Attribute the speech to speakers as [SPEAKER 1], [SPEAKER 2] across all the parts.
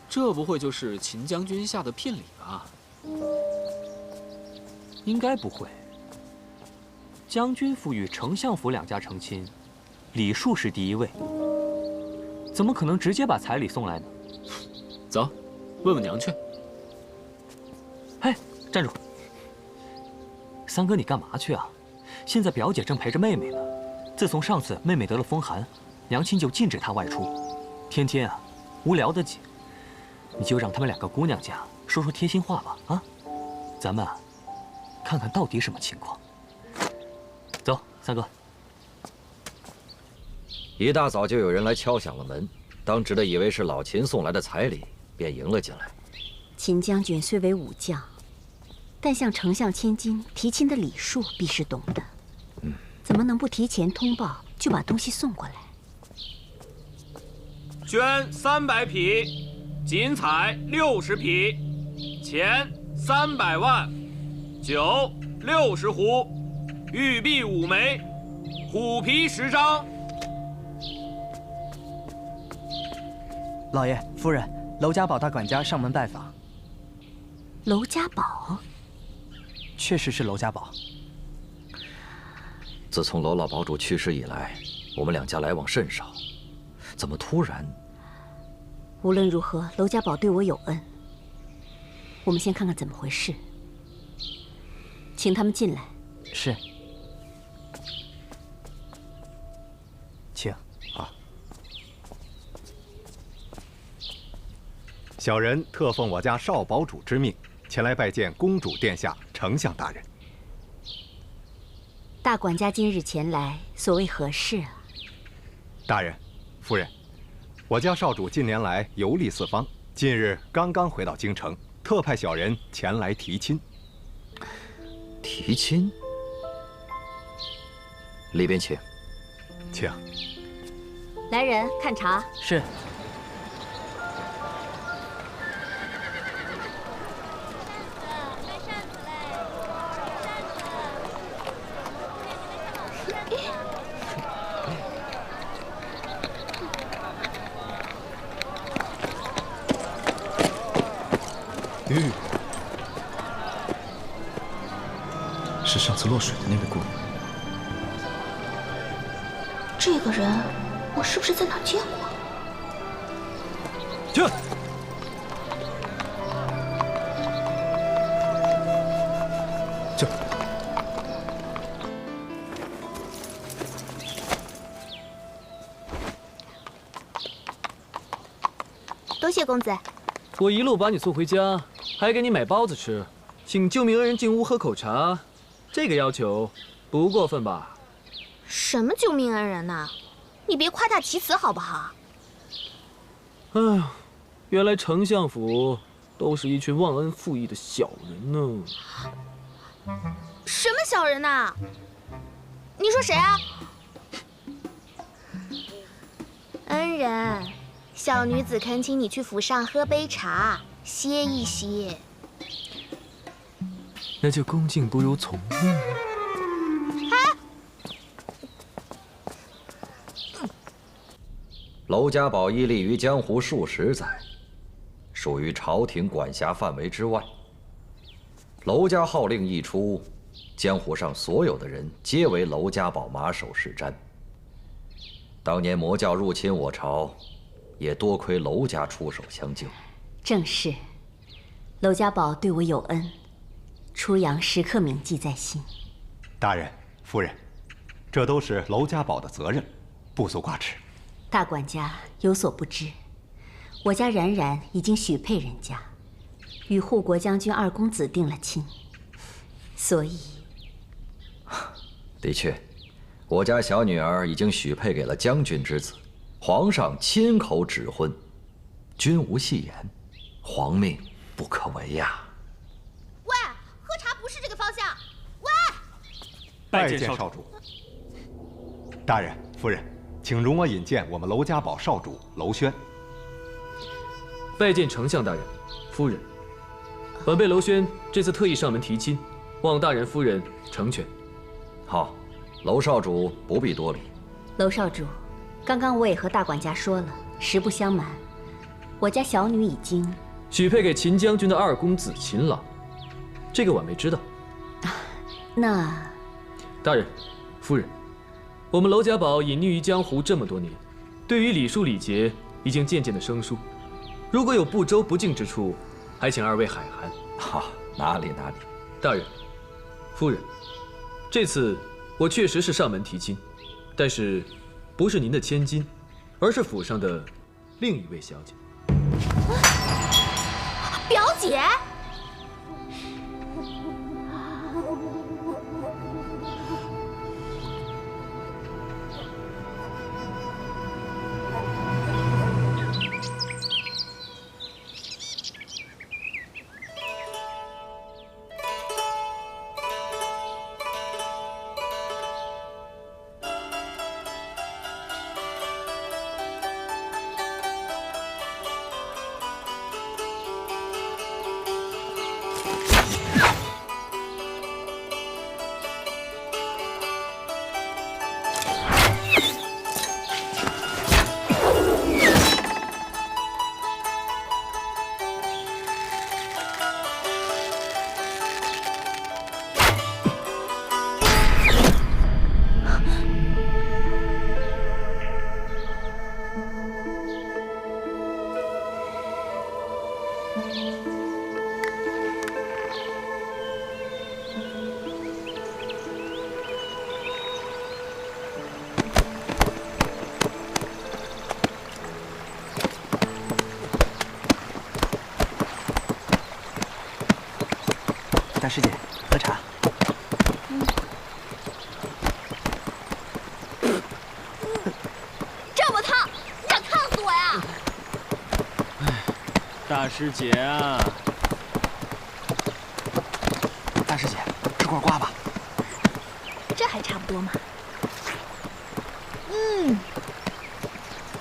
[SPEAKER 1] 这不会就是秦将军下的聘礼吧？
[SPEAKER 2] 应该不会。将军府与丞相府两家成亲，礼数是第一位，怎么可能直接把彩礼送来呢？
[SPEAKER 1] 走，问问娘去。
[SPEAKER 2] 嘿，站住！三哥，你干嘛去啊？现在表姐正陪着妹妹呢。自从上次妹妹得了风寒，娘亲就禁止她外出，天天啊，无聊得紧。你就让他们两个姑娘家说说贴心话吧，啊！咱们啊，看看到底什么情况。走，三哥。
[SPEAKER 3] 一大早就有人来敲响了门，当直的以为是老秦送来的彩礼，便迎了进来。
[SPEAKER 4] 秦将军虽为武将，但向丞相千金提亲的礼数必是懂的。怎么能不提前通报就把东西送过来？
[SPEAKER 5] 绢300匹，锦彩60匹，钱300万，酒60壶，玉璧5枚，虎皮10张。
[SPEAKER 6] 老爷、夫人，娄家堡大管家上门拜访。
[SPEAKER 4] 娄家堡？
[SPEAKER 6] 确实是娄家堡。
[SPEAKER 3] 自从娄老堡主去世以来，我们两家来往甚少，怎么突然？
[SPEAKER 4] 无论如何，娄家堡对我有恩。我们先看看怎么回事。请他们进来。
[SPEAKER 6] 是。请。
[SPEAKER 7] 好。小人特奉我家少堡主之命，前来拜见公主殿下、丞相大人。
[SPEAKER 4] 大管家今日前来，所谓何事啊？
[SPEAKER 7] 大人、夫人，我家少主近年来游历四方，近日刚刚回到京城，特派小人前来提亲。
[SPEAKER 3] 提亲？里边请。
[SPEAKER 7] 请。
[SPEAKER 4] 来人，看茶。
[SPEAKER 6] 是。
[SPEAKER 8] 是上次落水的那位姑娘。
[SPEAKER 9] 这个人，我是不是在哪儿见过？
[SPEAKER 7] 去。
[SPEAKER 8] 去。
[SPEAKER 9] 多谢公子。
[SPEAKER 10] 我一路把你送回家，还给你买包子吃，请救命恩人进屋喝口茶，这个要求不过分吧？
[SPEAKER 9] 什么救命恩人呐？你别夸大其词好不好？
[SPEAKER 10] 哎呀，原来丞相府都是一群忘恩负义的小人呢。
[SPEAKER 9] 什么小人呐？你说谁啊？恩人，小女子恳请你去府上喝杯茶，歇一歇。
[SPEAKER 10] 那就恭敬不如从命。
[SPEAKER 3] 娄家堡屹立于江湖数十载，属于朝廷管辖范围之外。娄家号令一出，江湖上所有的人皆为娄家堡马首是瞻。当年魔教入侵我朝，也多亏娄家出手相救。
[SPEAKER 4] 正是，娄家堡对我有恩，出洋时刻铭记在心。
[SPEAKER 7] 大人、夫人，这都是娄家堡的责任，不足挂齿。
[SPEAKER 4] 大管家有所不知，我家冉冉已经许配人家，与护国将军二公子定了亲，所以……
[SPEAKER 3] 的确，我家小女儿已经许配给了将军之子，皇上亲口指婚，君无戏言，皇命不可违呀。
[SPEAKER 9] 喂，喝茶不是这个方向。喂，
[SPEAKER 7] 拜见少主。大人、夫人，请容我引荐我们娄家堡少主娄轩。
[SPEAKER 10] 拜见丞相大人、夫人。本辈娄轩这次特意上门提亲，望大人夫人成全。
[SPEAKER 3] 好，娄少主不必多礼。
[SPEAKER 4] 娄少主，刚刚我也和大管家说了，实不相瞒，我家小女已经
[SPEAKER 10] 许配给秦将军的二公子秦朗，这个婉妹知道。
[SPEAKER 4] 那
[SPEAKER 10] 大人、夫人，我们娄家堡隐匿于江湖这么多年，对于礼数礼节已经渐渐的生疏。如果有不周不敬之处，还请二位海涵。
[SPEAKER 3] 哈，哪里。
[SPEAKER 10] 大人、夫人，这次我确实是上门提亲，但是不是您的千金，而是府上的另一位小姐。
[SPEAKER 9] 表姐。
[SPEAKER 6] 大师姐，喝茶。
[SPEAKER 9] 这么烫，你想烫死我呀？
[SPEAKER 5] 大师姐啊，
[SPEAKER 6] 大师姐，吃块瓜吧。
[SPEAKER 9] 这还差不多嘛。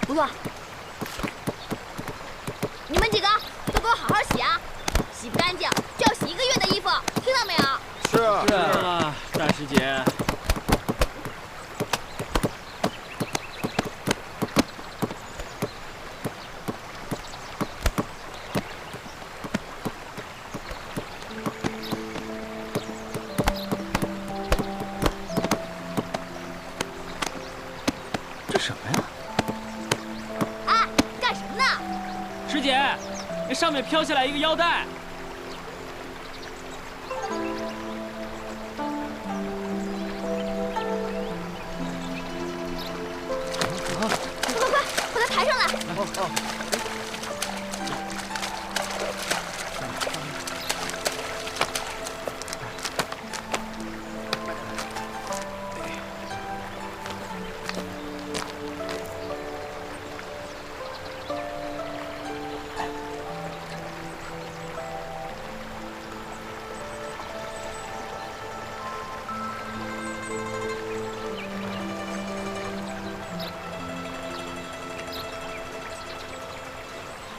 [SPEAKER 9] 不错。你们几个都给我好好洗啊！洗不干净就要洗1个月的衣服，听到没有？
[SPEAKER 5] 是啊，大师姐。
[SPEAKER 6] 这什么呀？
[SPEAKER 9] 哎，干什么呢？
[SPEAKER 5] 师姐，那上面飘下来一个腰带。
[SPEAKER 9] 快，把它抬上来！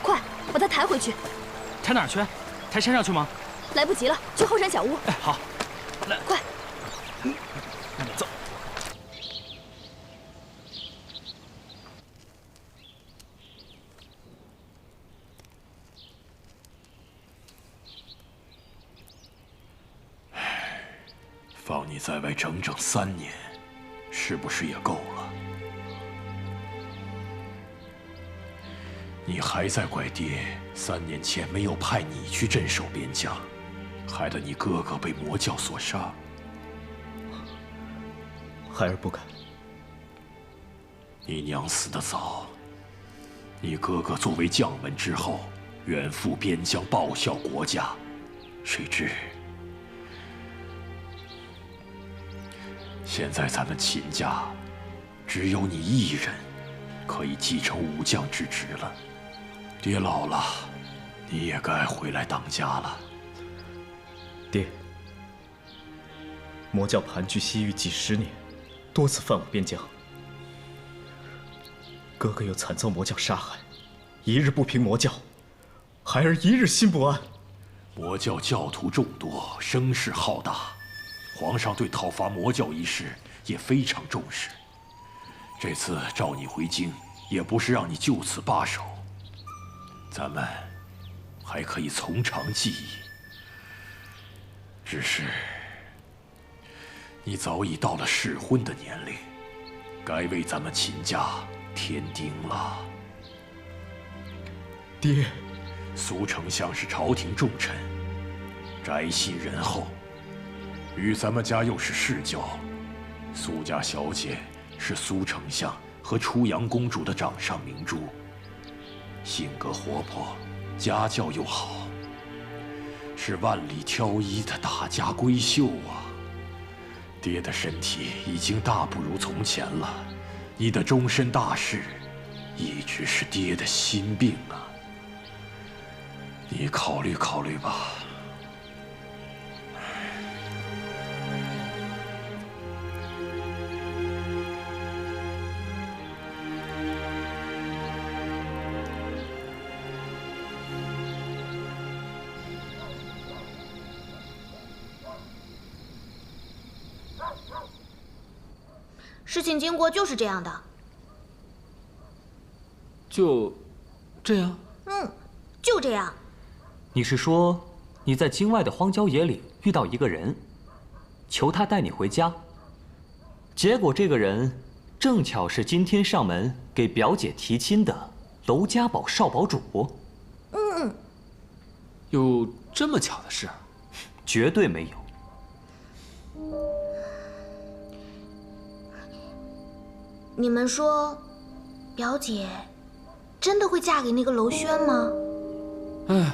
[SPEAKER 9] 快，把它抬回去！
[SPEAKER 6] 抬哪儿去？抬山上去吗？
[SPEAKER 9] 来不及了，去后山小屋。
[SPEAKER 6] 哎，好，来，
[SPEAKER 9] 快！
[SPEAKER 6] 走。
[SPEAKER 11] 放你在外整整3年，是不是也够了？你还在怪爹3年前没有派你去镇守边疆，害得你哥哥被魔教所杀。
[SPEAKER 8] 孩儿不敢。
[SPEAKER 11] 你娘死得早，你哥哥作为将门之后，远赴边疆报效国家，谁知现在咱们秦家只有你一人可以继承武将之职了。爹老了，你也该回来当家了。
[SPEAKER 8] 爹，魔教盘踞西域几10年，多次犯我边疆。哥哥又惨遭魔教杀害，一日不平魔教，孩儿一日心不安。
[SPEAKER 11] 魔教教徒众多，声势浩大，皇上对讨伐魔教一事也非常重视。这次召你回京，也不是让你就此罢手。咱们还可以从长计议。只是你早已到了适婚的年龄，该为咱们秦家添丁了。
[SPEAKER 8] 爹，
[SPEAKER 11] 苏丞相是朝廷重臣，宅心仁厚，与咱们家又是世交。苏家小姐是苏丞相和初阳公主的掌上明珠，性格活泼，家教又好，是万里挑一的大家闺秀啊！爹的身体已经大不如从前了，你的终身大事，一直是爹的心病啊！你考虑考虑吧。
[SPEAKER 9] 事情经过就是这样的。
[SPEAKER 1] 就这样？
[SPEAKER 9] 就这样。
[SPEAKER 2] 你是说你在京外的荒郊野岭遇到一个人，求他带你回家，结果这个人正巧是今天上门给表姐提亲的娄家堡少堡主？
[SPEAKER 1] 有这么巧的事？
[SPEAKER 2] 绝对没有。
[SPEAKER 9] 你们说，表姐真的会嫁给那个娄轩吗？
[SPEAKER 1] 哎呀，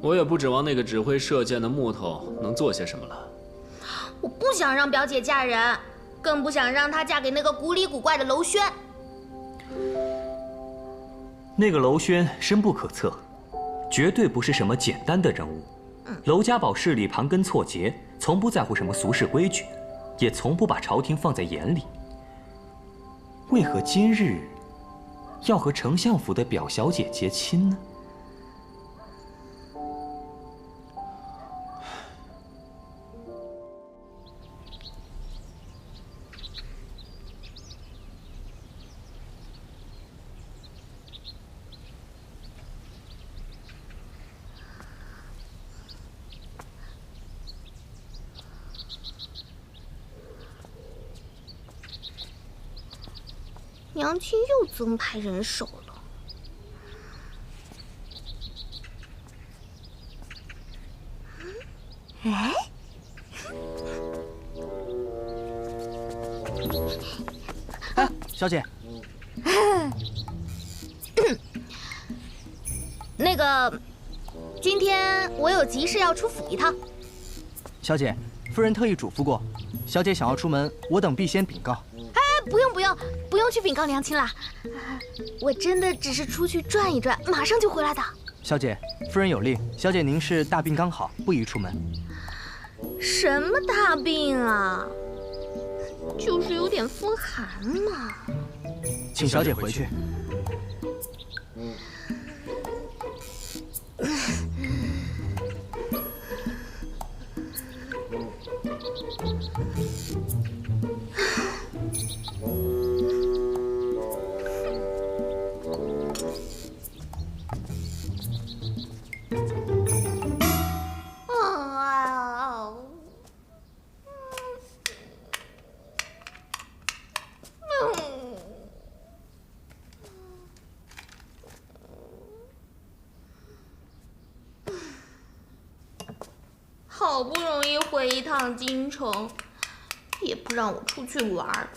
[SPEAKER 1] 我也不指望那个只会射箭的木头能做些什么了。
[SPEAKER 9] 我不想让表姐嫁人，更不想让她嫁给那个古里古怪的娄轩。
[SPEAKER 2] 那个娄轩深不可测，绝对不是什么简单的人物。娄家堡势力盘根错节，从不在乎什么俗世规矩，也从不把朝廷放在眼里。为何今日要和丞相府的表小姐结亲呢？
[SPEAKER 9] 娘亲又增派人手了。哎，
[SPEAKER 6] 小姐。
[SPEAKER 9] 那个，今天我有急事要出府一趟。
[SPEAKER 6] 小姐，夫人特意嘱咐过，小姐想要出门，我等必先禀告。
[SPEAKER 9] 不用去禀告娘亲啦，我真的只是出去转一转，马上就回来的。
[SPEAKER 6] 小姐，夫人有令，小姐您是大病刚好，不宜出门。
[SPEAKER 9] 什么大病啊？就是有点风寒嘛。
[SPEAKER 6] 请小姐回去。
[SPEAKER 9] 好不容易回一趟京城，也不让我出去玩，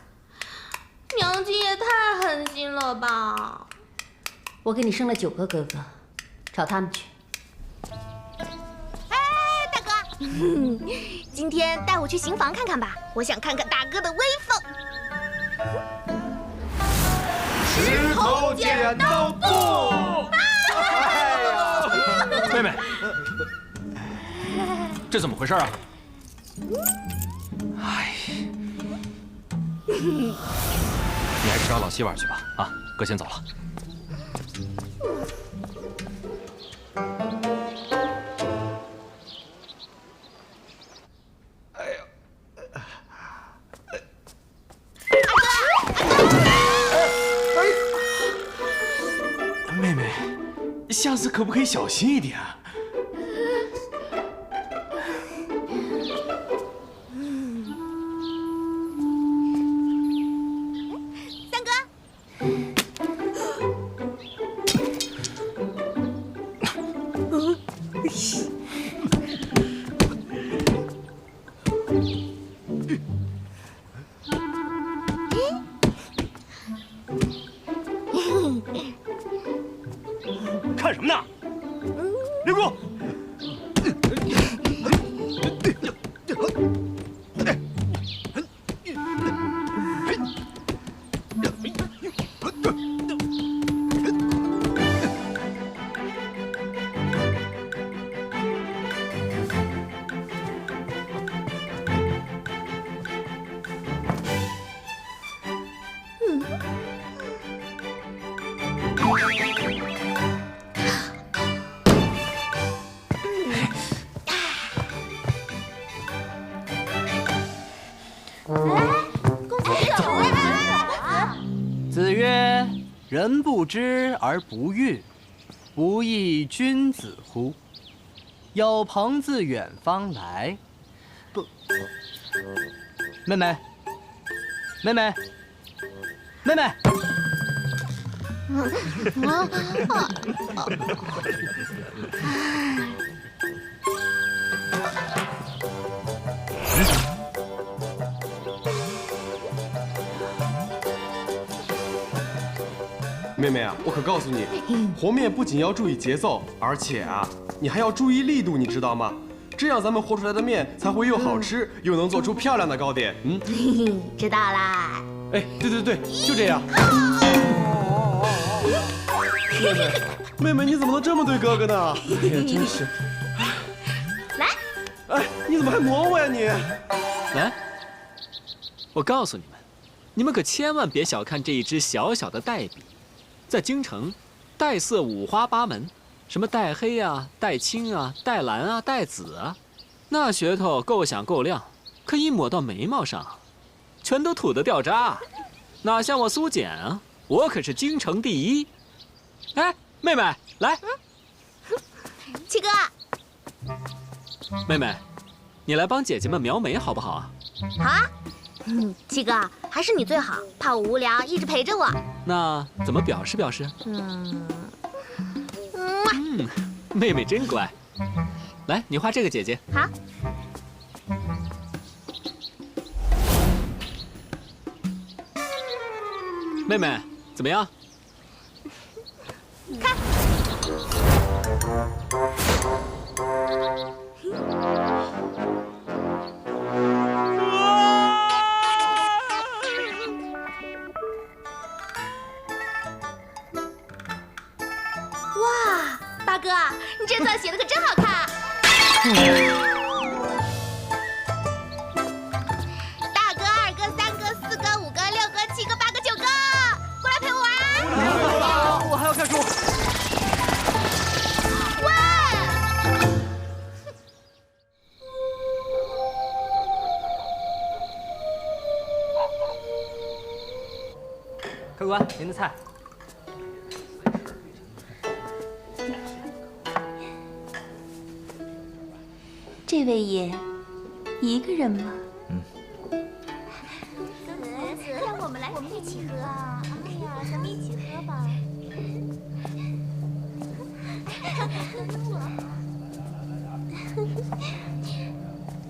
[SPEAKER 9] 娘亲也太狠心了吧！
[SPEAKER 4] 我给你生了9个哥哥，找他们去。
[SPEAKER 9] 哎，大哥，今天带我去刑房看看吧，我想看看大哥的威风。石头剪刀布！
[SPEAKER 10] 妹妹，这怎么回事啊？
[SPEAKER 2] 哎，你还是找老西玩去吧。啊，哥先走了。
[SPEAKER 12] 下次可不可以小心一点？
[SPEAKER 9] 三哥，
[SPEAKER 12] 看什么呢？留住！
[SPEAKER 6] 子曰：“人不知而不愠，不亦君子乎？有朋自远方来，不，妹妹，妹妹，妹妹。”
[SPEAKER 12] 妹妹啊，我可告诉你，和面不仅要注意节奏，而且啊，你还要注意力度，你知道吗？这样咱们和出来的面才会又好吃，又能做出漂亮的糕点。
[SPEAKER 9] 知道啦。
[SPEAKER 12] 哎，对对对，就这样。妹妹，你怎么能这么对哥哥呢？哎呀，真是。
[SPEAKER 9] 来。
[SPEAKER 12] 哎，你怎么还磨我呀你？
[SPEAKER 1] 来，我告诉你们，你们可千万别小看这一支小小的带笔。在京城，带色五花八门，什么带黑啊、带青啊、带蓝啊、带紫啊，那噱头够响够亮，可一抹到眉毛上，全都土得掉渣，哪像我苏简啊，我可是京城第一。哎，妹妹，来，
[SPEAKER 9] 七哥，
[SPEAKER 1] 妹妹，你来帮姐姐们描眉好不好啊？
[SPEAKER 9] 好啊。七哥，还是你最好，怕我无聊，一直陪着我。
[SPEAKER 1] 那怎么表示表示？妹妹真乖。来，你画这个姐姐。
[SPEAKER 9] 好。
[SPEAKER 1] 妹妹，怎么样？
[SPEAKER 9] 看。大哥，你这字写的可真好看！大哥、二哥、三哥、四哥、五哥、六哥、七哥、八哥、九哥，过来陪我玩！
[SPEAKER 6] 我还要看书。
[SPEAKER 9] 喂！
[SPEAKER 2] 客官，您的菜。
[SPEAKER 13] 这位爷，一个人吗？
[SPEAKER 9] 让我们来，我们一起喝啊！哎呀，咱们一起喝吧。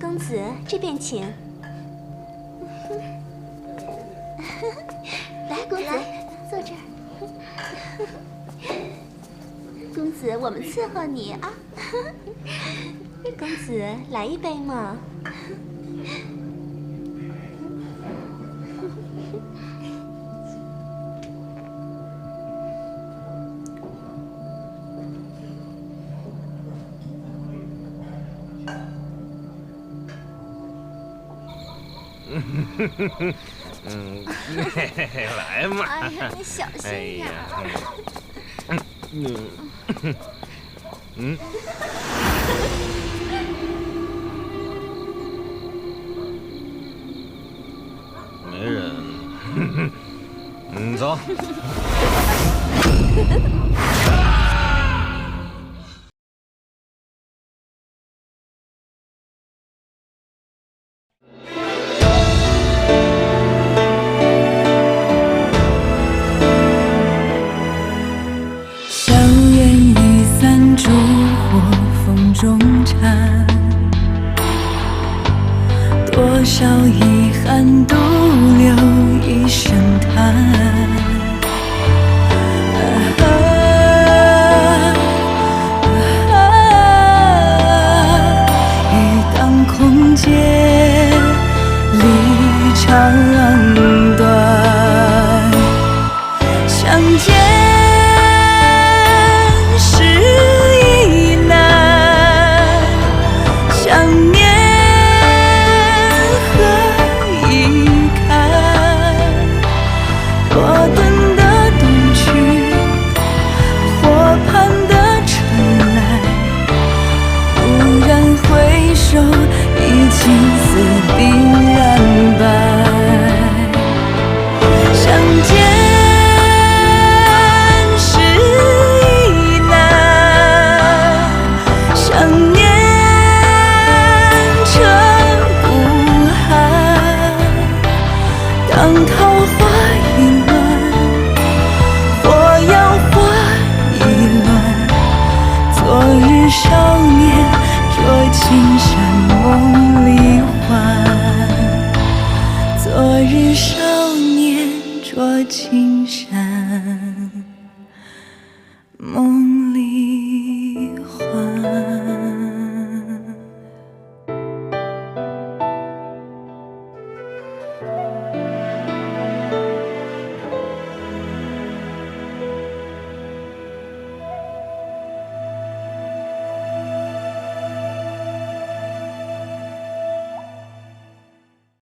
[SPEAKER 13] 公子，这边请。来，公子，坐这儿。公子，我们伺候你啊。公子，来一杯嘛。
[SPEAKER 5] 来嘛！
[SPEAKER 13] 哎呀，你小心点。
[SPEAKER 3] 没人。走。
[SPEAKER 14] 多少遗憾都留一声叹。